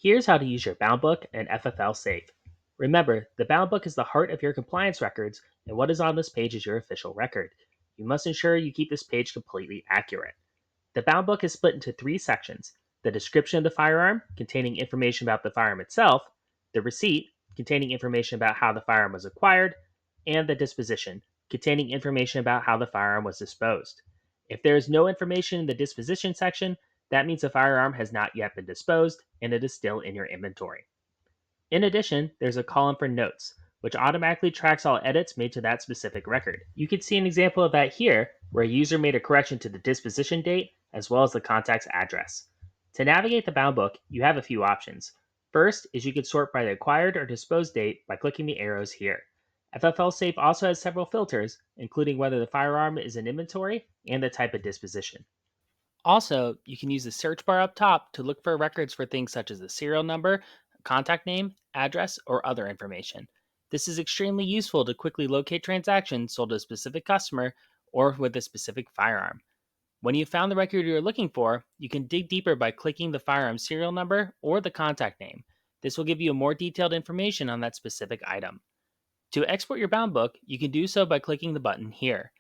Here's how to use your Bound Book and FFLSafe. Remember, the Bound Book is the heart of your compliance records, and what is on this page is your official record. You must ensure you keep this page completely accurate. The Bound Book is split into three sections: the description of the firearm, containing information about the firearm itself, the receipt, containing information about how the firearm was acquired, and the disposition, containing information about how the firearm was disposed. If there is no information in the disposition section, that means the firearm has not yet been disposed and it is still in your inventory. In addition, there's a column for notes, which automatically tracks all edits made to that specific record. You can see an example of that here, where a user made a correction to the disposition date as well as the contact's address. To navigate the bound book, you have a few options. First is you can sort by the acquired or disposed date by clicking the arrows here. FFLSafe also has several filters, including whether the firearm is in inventory and the type of disposition. Also, you can use the search bar up top to look for records for things such as the serial number, contact name, address, or other information. This is extremely useful to quickly locate transactions sold to a specific customer or with a specific firearm. When you've found the record you're looking for, you can dig deeper by clicking the firearm serial number or the contact name. This will give you more detailed information on that specific item. To export your bound book, you can do so by clicking the button here.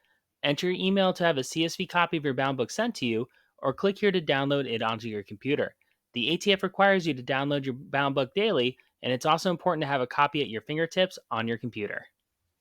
Enter your email to have a CSV copy of your bound book sent to you, or click here to download it onto your computer. The ATF requires you to download your bound book daily, and it's also important to have a copy at your fingertips on your computer.